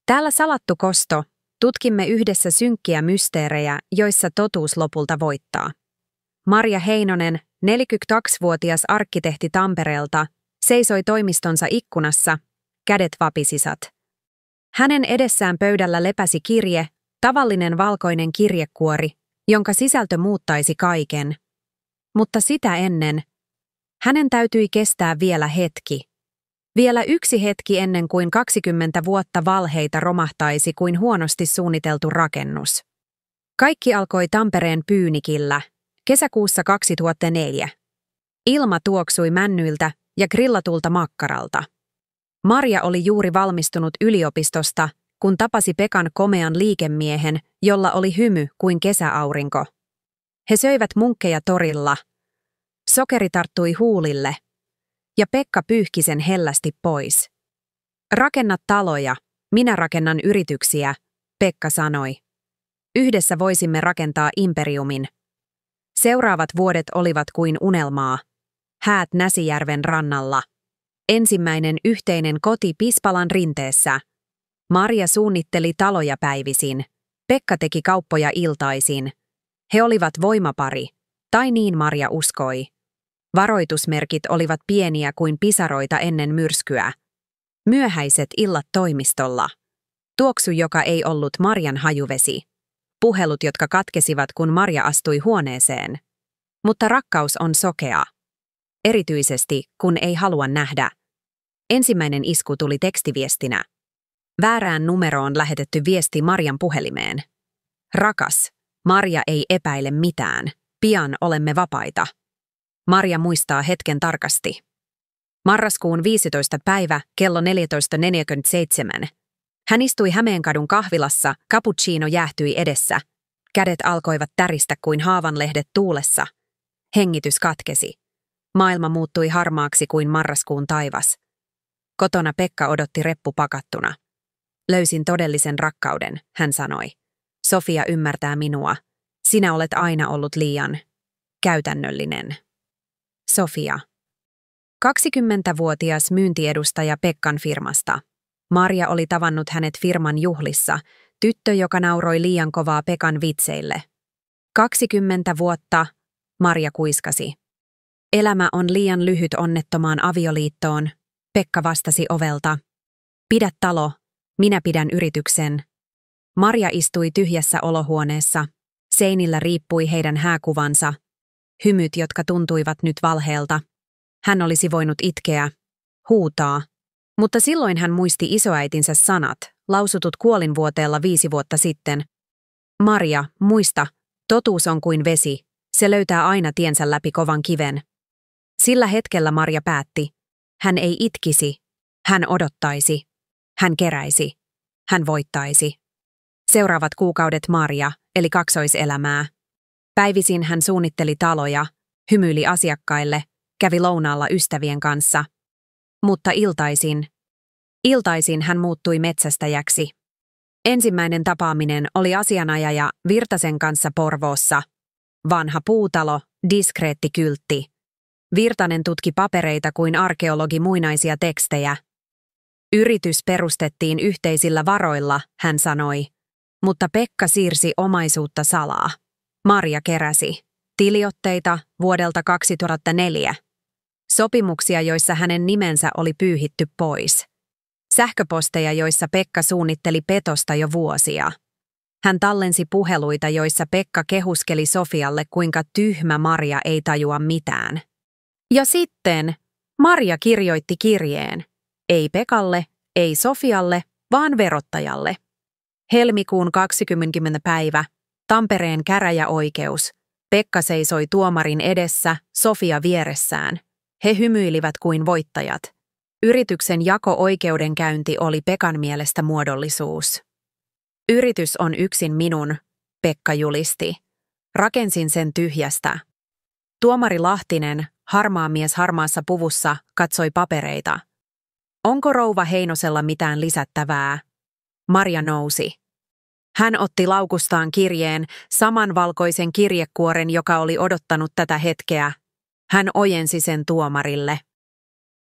Täällä Salattu Kosto tutkimme yhdessä synkkiä mysteerejä, joissa totuus lopulta voittaa. Marja Heinonen, 42-vuotias arkkitehti Tampereelta, seisoi toimistonsa ikkunassa, kädet vapisisat. Hänen edessään pöydällä lepäsi kirje, tavallinen valkoinen kirjekuori, jonka sisältö muuttaisi kaiken. Mutta sitä ennen hänen täytyi kestää vielä hetki. Vielä yksi hetki ennen kuin 20 vuotta valheita romahtaisi kuin huonosti suunniteltu rakennus. Kaikki alkoi Tampereen Pyynikillä, kesäkuussa 2004. Ilma tuoksui männyiltä ja grillatulta makkaralta. Marja oli juuri valmistunut yliopistosta, kun tapasi Pekan komean liikemiehen, jolla oli hymy kuin kesäaurinko. He söivät munkkeja torilla. Sokeri tarttui huulille, ja Pekka pyyhki sen hellästi pois. Rakenna taloja, minä rakennan yrityksiä, Pekka sanoi. Yhdessä voisimme rakentaa imperiumin. Seuraavat vuodet olivat kuin unelmaa. Häät Näsijärven rannalla. Ensimmäinen yhteinen koti Pispalan rinteessä. Marja suunnitteli taloja päivisin. Pekka teki kauppoja iltaisin. He olivat voimapari, tai niin Marja uskoi. Varoitusmerkit olivat pieniä kuin pisaroita ennen myrskyä. Myöhäiset illat toimistolla. Tuoksu, joka ei ollut Marjan hajuvesi. Puhelut, jotka katkesivat, kun Marja astui huoneeseen. Mutta rakkaus on sokea. Erityisesti, kun ei halua nähdä. Ensimmäinen isku tuli tekstiviestinä. Väärään numeroon lähetetty viesti Marjan puhelimeen. Rakas, Marja ei epäile mitään. Pian olemme vapaita. Marja muistaa hetken tarkasti. Marraskuun 15. päivä, kello 14.47. Hän istui Hämeenkadun kahvilassa, cappuccino jäähtyi edessä. Kädet alkoivat täristä kuin haavanlehdet tuulessa. Hengitys katkesi. Maailma muuttui harmaaksi kuin marraskuun taivas. Kotona Pekka odotti reppu pakattuna. Löysin todellisen rakkauden, hän sanoi. Sofia ymmärtää minua. Sinä olet aina ollut liian käytännöllinen. Sofia. 20-vuotias myyntiedustaja Pekkan firmasta. Marja oli tavannut hänet firman juhlissa, tyttö, joka nauroi liian kovaa Pekan vitseille. 20 vuotta, Marja kuiskasi. Elämä on liian lyhyt onnettomaan avioliittoon, Pekka vastasi ovelta. Pidä talo, minä pidän yrityksen. Marja istui tyhjässä olohuoneessa. Seinillä riippui heidän hääkuvansa. Hymyt, jotka tuntuivat nyt valheelta. Hän olisi voinut itkeä, huutaa. Mutta silloin hän muisti isoäitinsä sanat, lausutut kuolinvuoteella 5 vuotta sitten. Marja, muista, totuus on kuin vesi, se löytää aina tiensä läpi kovan kiven. Sillä hetkellä Marja päätti. Hän ei itkisi, hän odottaisi, hän keräisi, hän voittaisi. Seuraavat kuukaudet Marja eli kaksoiselämää. Päivisin hän suunnitteli taloja, hymyili asiakkaille, kävi lounaalla ystävien kanssa. Mutta iltaisin hän muuttui metsästäjäksi. Ensimmäinen tapaaminen oli asianajaja Virtasen kanssa Porvoossa. Vanha puutalo, diskreetti kyltti. Virtanen tutki papereita kuin arkeologi muinaisia tekstejä. Yritys perustettiin yhteisillä varoilla, hän sanoi. Mutta Pekka siirsi omaisuutta salaa. Marja keräsi tiliotteita vuodelta 2004. Sopimuksia, joissa hänen nimensä oli pyyhitty pois. Sähköposteja, joissa Pekka suunnitteli petosta jo vuosia. Hän tallensi puheluita, joissa Pekka kehuskeli Sofialle, kuinka tyhmä Marja ei tajua mitään. Ja sitten Marja kirjoitti kirjeen. Ei Pekalle, ei Sofialle, vaan verottajalle. Helmikuun 20. päivä, Tampereen käräjäoikeus. Pekka seisoi tuomarin edessä, Sofia vieressään. He hymyilivät kuin voittajat. Yrityksen jako-oikeudenkäynti oli Pekan mielestä muodollisuus. Yritys on yksin minun, Pekka julisti. Rakensin sen tyhjästä. Tuomari Lahtinen, harmaa mies harmaassa puvussa, katsoi papereita. Onko rouva Heinosella mitään lisättävää? Marja nousi. Hän otti laukustaan kirjeen, saman valkoisen kirjekuoren, joka oli odottanut tätä hetkeä. Hän ojensi sen tuomarille.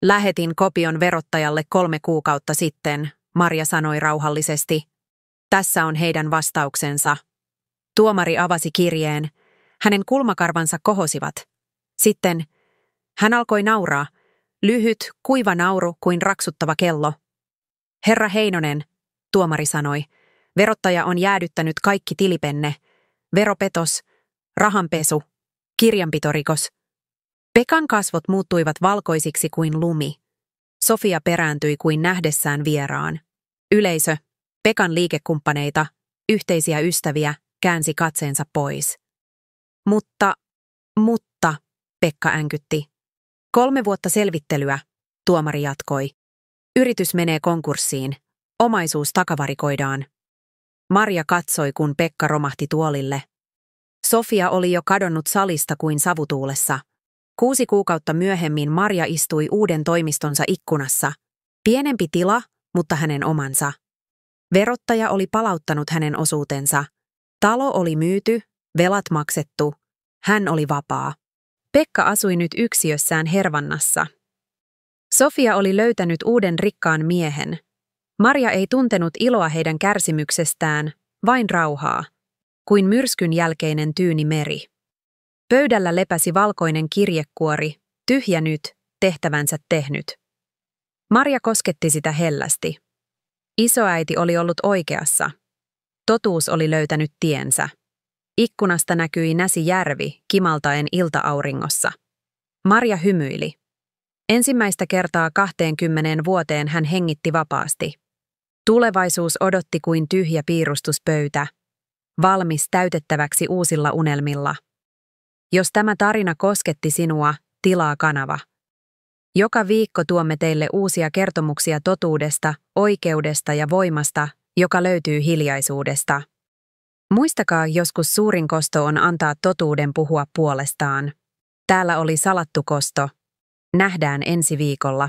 Lähetin kopion verottajalle 3 kuukautta sitten, Marja sanoi rauhallisesti. Tässä on heidän vastauksensa. Tuomari avasi kirjeen. Hänen kulmakarvansa kohosivat. Sitten hän alkoi nauraa. Lyhyt, kuiva nauru kuin raksuttava kello. Herra Heinonen, tuomari sanoi, verottaja on jäädyttänyt kaikki tilipenne. Veropetos, rahanpesu, kirjanpitorikos. Pekan kasvot muuttuivat valkoisiksi kuin lumi. Sofia perääntyi kuin nähdessään vieraan. Yleisö, Pekan liikekumppaneita, yhteisiä ystäviä, käänsi katseensa pois. Mutta, Pekka änkytti. 3 vuotta selvittelyä, tuomari jatkoi. Yritys menee konkurssiin. Omaisuus takavarikoidaan. Marja katsoi, kun Pekka romahti tuolille. Sofia oli jo kadonnut salista kuin savutuulessa. 6 kuukautta myöhemmin Marja istui uuden toimistonsa ikkunassa. Pienempi tila, mutta hänen omansa. Verottaja oli palauttanut hänen osuutensa. Talo oli myyty, velat maksettu. Hän oli vapaa. Pekka asui nyt yksiössään Hervannassa. Sofia oli löytänyt uuden rikkaan miehen. Marja ei tuntenut iloa heidän kärsimyksestään, vain rauhaa, kuin myrskyn jälkeinen tyyni meri. Pöydällä lepäsi valkoinen kirjekuori, tyhjä nyt, tehtävänsä tehnyt. Marja kosketti sitä hellästi. Isoäiti oli ollut oikeassa. Totuus oli löytänyt tiensä. Ikkunasta näkyi Näsijärvi kimaltaen iltaauringossa. Marja hymyili. Ensimmäistä kertaa 20 vuoteen hän hengitti vapaasti. Tulevaisuus odotti kuin tyhjä piirustuspöytä, valmis täytettäväksi uusilla unelmilla. Jos tämä tarina kosketti sinua, tilaa kanava. Joka viikko tuomme teille uusia kertomuksia totuudesta, oikeudesta ja voimasta, joka löytyy hiljaisuudesta. Muistakaa, joskus suurin kosto on antaa totuuden puhua puolestaan. Täällä oli Salattu kosto. Nähdään ensi viikolla.